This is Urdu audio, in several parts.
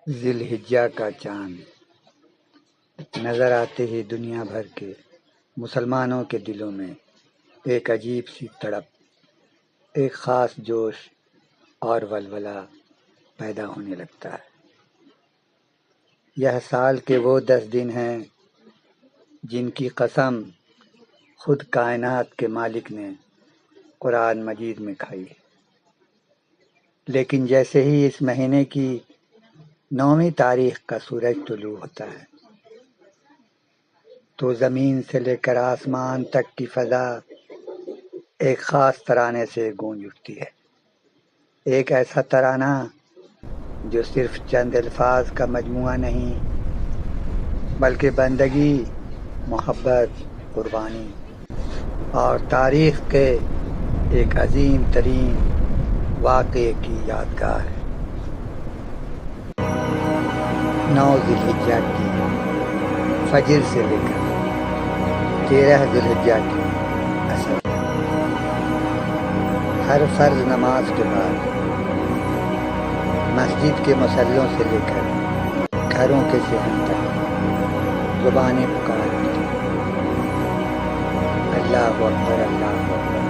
ذی الحجہ کا چاند نظر آتے ہی دنیا بھر کے مسلمانوں کے دلوں میں ایک عجیب سی تڑپ، ایک خاص جوش اور ولولہ پیدا ہونے لگتا ہے۔ یہ سال کے وہ 10 دن ہیں جن کی قسم خود کائنات کے مالک نے قرآن مجید میں کھائی ہے، لیکن جیسے ہی اس مہینے کی 9ویں تاریخ کا سورج طلوع ہوتا ہے تو زمین سے لے کر آسمان تک کی فضا ایک خاص ترانے سے گونج اٹھتی ہے، ایک ایسا ترانہ جو صرف چند الفاظ کا مجموعہ نہیں بلکہ بندگی، محبت، قربانی اور تاریخ کے ایک عظیم ترین واقعے کی یادگار ہے۔ 9 ذی الحجہ کی فجر سے لے کر 13 ذی الحجہ کی عصر، ہر فرض نماز کے بعد مسجد کے مصلوں سے لے کر گھروں کے صحن تک زبانیں پکار اٹھتی، اللہ اکبر، اللہ اکبر،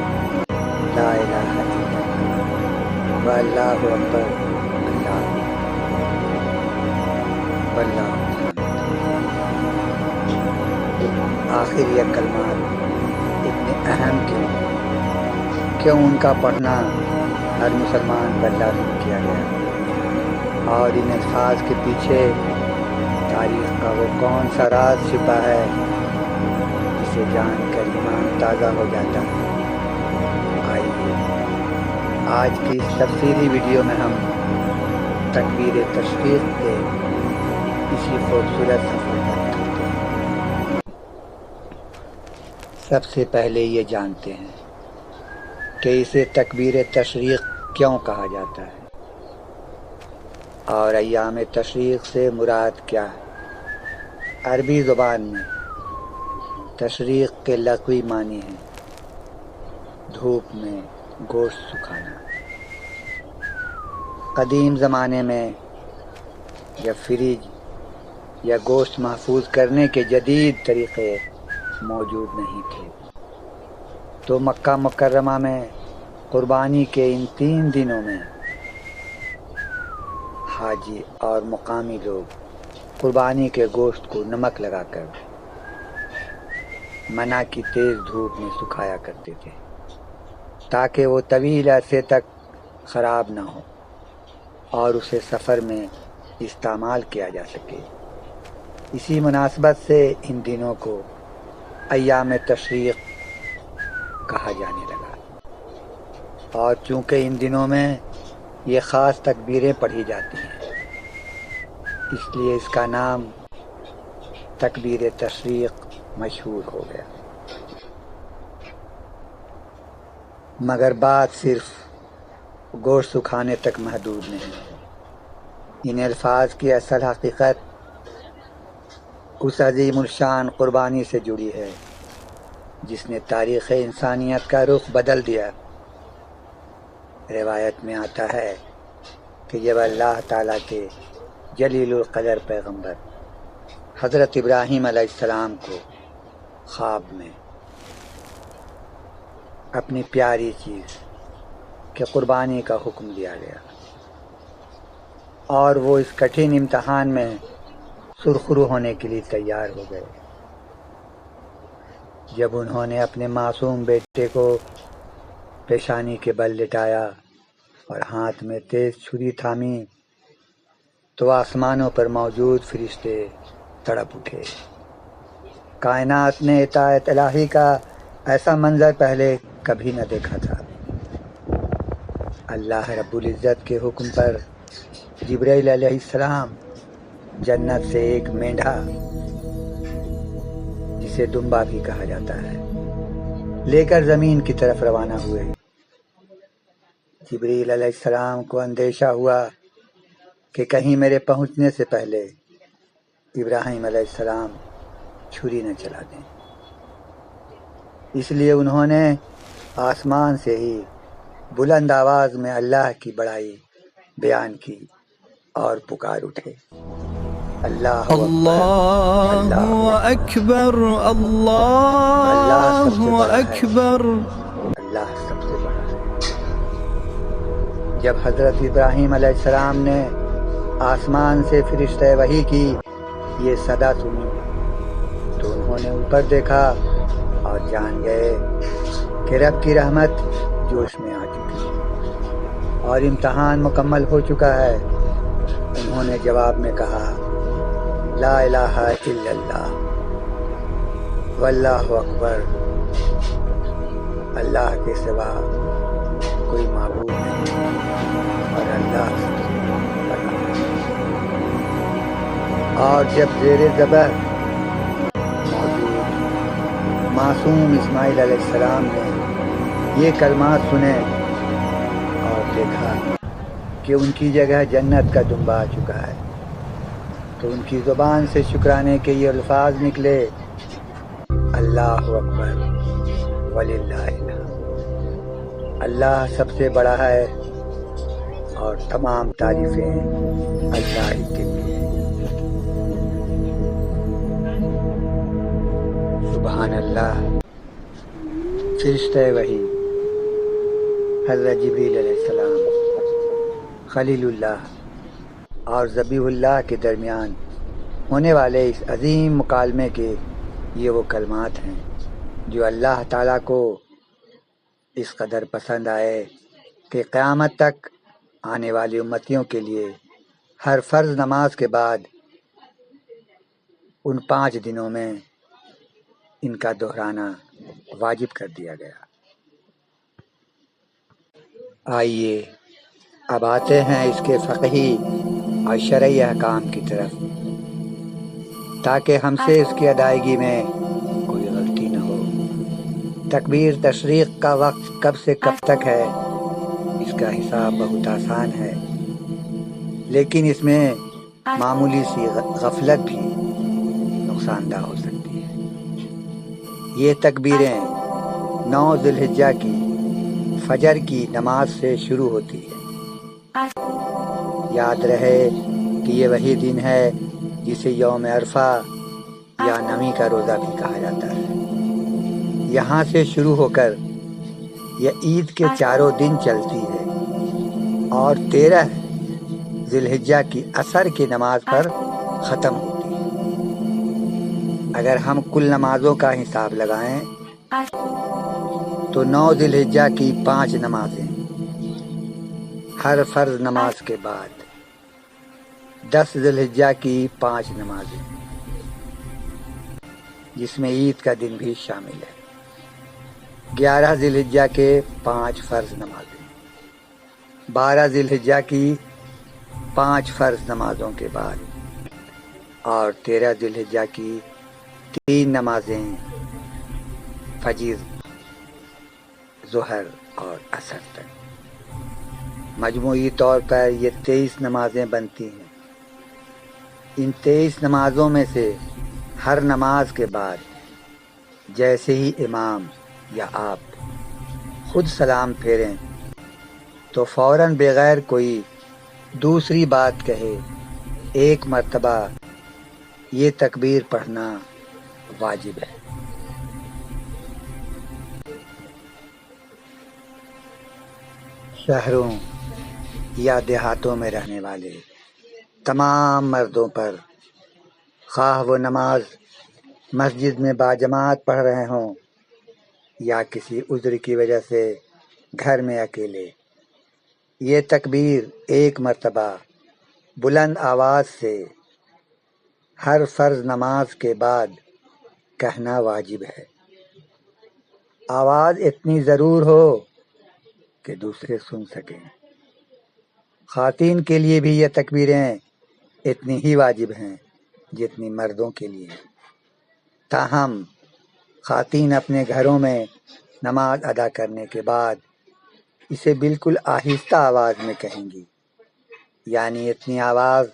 لا الہ الا اللہ، واللہ اکبر، اللہ واللہ الحمد۔ آخر یہ کلمات اتنے اہم کیوں ان کا پڑھنا ہر مسلمان پر لازم کیا گیا، اور ان الفاظ کے پیچھے تاریخ کا وہ کون سا راز چھپا ہے جسے جان کر ایمان تازہ ہو جاتا ہے۔ آئیے آج کی اس تفصیلی ویڈیو میں ہم تکبیر تشریق کے اسی خوبصورت سفر پر نکلتے ہیں۔ سب سے پہلے یہ جانتے ہیں کہ اسے تکبیر تشریق کیوں کہا جاتا ہے، اور ایام تشریق سے مراد کیا ہے۔ عربی زبان میں تشریق کے لغوی معنی ہیں دھوپ میں گوشت سکھانا۔ قدیم زمانے میں جب فریج یا گوشت محفوظ کرنے کے جدید طریقے موجود نہیں تھے تو مکہ مکرمہ میں قربانی کے ان 3 دنوں میں حاجی اور مقامی لوگ قربانی کے گوشت کو نمک لگا کر منع کی تیز دھوپ میں سکھایا کرتے تھے تاکہ وہ طویل عرصے تک خراب نہ ہو اور اسے سفر میں استعمال کیا جا سکے۔ اسی مناسبت سے ان دنوں کو ایام تشریق کہا جانے لگا، اور چونکہ ان دنوں میں یہ خاص تکبیریں پڑھی جاتی ہیں اس لیے اس کا نام تکبیر تشریق مشہور ہو گیا۔ مگر بات صرف گوشت سکھانے تک محدود نہیں ہے۔ ان الفاظ کی اصل حقیقت اس عظیم الشان قربانی سے جڑی ہے جس نے تاریخ انسانیت کا رخ بدل دیا۔ روایت میں آتا ہے کہ جب اللہ تعالیٰ کے جلیل القدر پیغمبر حضرت ابراہیم علیہ السلام کو خواب میں اپنی پیاری چیز کے قربانی کا حکم دیا گیا اور وہ اس کٹھن امتحان میں سرخرو ہونے کے لیے تیار ہو گئے۔ جب انہوں نے اپنے معصوم بیٹے کو پیشانی کے بل لٹایا اور ہاتھ میں تیز چھری تھامی تو آسمانوں پر موجود فرشتے تڑپ اٹھے۔ کائنات نے اطاعت الہی کا ایسا منظر پہلے کبھی نہ دیکھا تھا۔ اللہ رب العزت کے حکم پر جبرائیل علیہ السلام جنت سے ایک مینڈھا، جسے دمبا بھی کہا جاتا ہے، لے کر زمین کی طرف روانہ ہوئے۔ جبرائیل علیہ السلام کو اندیشہ ہوا کہ کہیں میرے پہنچنے سے پہلے ابراہیم علیہ السلام چھری نہ چلا دیں، اس لیے انہوں نے آسمان سے ہی بلند آواز میں اللہ کی بڑائی بیان کی اور پکار اٹھے، اللہ اکبر، اللہ سب سے اللہ بڑا ہے، اکبر۔ اللہ سب سے بڑا ہے۔ جب حضرت ابراہیم علیہ السلام نے آسمان سے فرشتہ وحی کی یہ صدا سنی تو انہوں نے اوپر دیکھا اور جان گئے کہ رب کی رحمت جوش میں آ چکی ہے اور امتحان مکمل ہو چکا ہے۔ انہوں نے جواب میں کہا، لا الہ الا اللہ واللہ اکبر، اللہ کے سوا کوئی معبود نہیں اور اللہ سب سے بڑا ہے۔ اور جب زیر ذبح موجود معصوم اسماعیل علیہ السلام نے یہ کلمات سنے اور دیکھا کہ ان کی جگہ جنت کا دمبا آ چکا ہے تو ان کی زبان سے شکرانے کے یہ الفاظ نکلے، اللہ اکبر وللہ الحمد، اللہ سب سے بڑا ہے اور تمام تعریفیں اللہ ہی کے لیے۔ سبحان اللہ۔ فرشتہ وحی حضرت جبریل علیہ السلام خلیل اللہ اور ذبیح اللہ کے درمیان ہونے والے اس عظیم مکالمے کے یہ وہ کلمات ہیں جو اللہ تعالیٰ کو اس قدر پسند آئے کہ قیامت تک آنے والی امتیوں کے لیے ہر فرض نماز کے بعد ان 5 دنوں میں ان کا دہرانا واجب کر دیا گیا۔ آئیے اب آتے ہیں اس کے فقہی اور شرعی احکام کی طرف تاکہ ہم سے اس کی ادائیگی میں کوئی غلطی نہ ہو۔ تکبیر تشریق کا وقت کب سے کب تک ہے اس کا حساب بہت آسان ہے، لیکن اس میں معمولی سی غفلت بھی نقصان دہ ہو سکتی ہے۔ یہ تکبیریں 9 ذی الحجہ کی فجر کی نماز سے شروع ہوتی ہے۔ یاد رہے کہ یہ وہی دن ہے جسے یوم عرفہ یا نمی کا روزہ بھی کہا جاتا ہے۔ یہاں سے شروع ہو کر یہ عید کے 4 دن چلتی ہے اور 13 ذی الحجہ کی عصر کی نماز پر ختم ہوتی ہے۔ اگر ہم کل نمازوں کا حساب لگائیں تو 9 ذی الحجہ کی 5 نمازیں، ہر فرض نماز کے بعد 10 ذی الحجہ کی 5 نمازیں جس میں عید کا دن بھی شامل ہے، 11 ذی الحجہ کے 5 فرض نمازیں، 12 ذی الحجہ کی 5 فرض نمازوں کے بعد اور 13 ذی الحجہ کی 3 نمازیں فجر، ظہر اور عصر تک۔ مجموعی طور پر یہ 23 نمازیں بنتی ہیں۔ ان 23 نمازوں میں سے ہر نماز کے بعد جیسے ہی امام یا آپ خود سلام پھیریں تو فوراً بغیر کوئی دوسری بات کہے 1 مرتبہ یہ تکبیر پڑھنا واجب ہے۔ شہروں یا دیہاتوں میں رہنے والے تمام مردوں پر، خواہ وہ نماز مسجد میں باجماعت پڑھ رہے ہوں یا کسی عذر کی وجہ سے گھر میں اکیلے، یہ تکبیر 1 مرتبہ بلند آواز سے ہر فرض نماز کے بعد کہنا واجب ہے۔ آواز اتنی ضرور ہو کہ دوسرے سن سکیں۔ خواتین کے لیے بھی یہ تکبیریں اتنی ہی واجب ہیں جتنی مردوں کے لیے، تاہم خواتین اپنے گھروں میں نماز ادا کرنے کے بعد اسے بالکل آہستہ آواز میں کہیں گی، یعنی اتنی آواز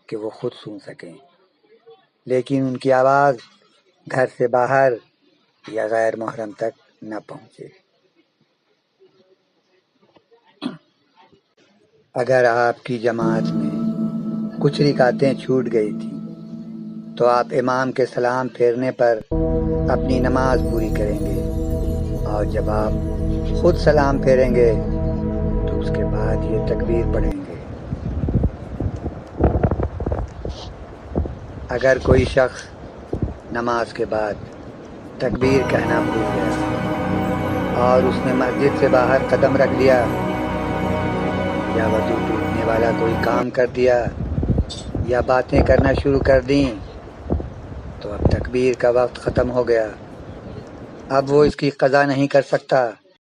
کہ وہ خود سن سکیں، لیکن ان کی آواز گھر سے باہر یا غیر محرم تک نہ پہنچے۔ اگر آپ کی جماعت میں کچھ رکعتیں چھوٹ گئی تھیں تو آپ امام کے سلام پھیرنے پر اپنی نماز پوری کریں گے، اور جب آپ خود سلام پھیریں گے تو اس کے بعد یہ تکبیر پڑھیں گے۔ اگر کوئی شخص نماز کے بعد تکبیر کہنا بھول گیا اور اس نے مسجد سے باہر قدم رکھ دیا یا وضو ٹوٹنے والا کوئی کام کر دیا یا باتیں کرنا شروع کر دیں تو اب تکبیر کا وقت ختم ہو گیا، اب وہ اس کی قضا نہیں کر سکتا،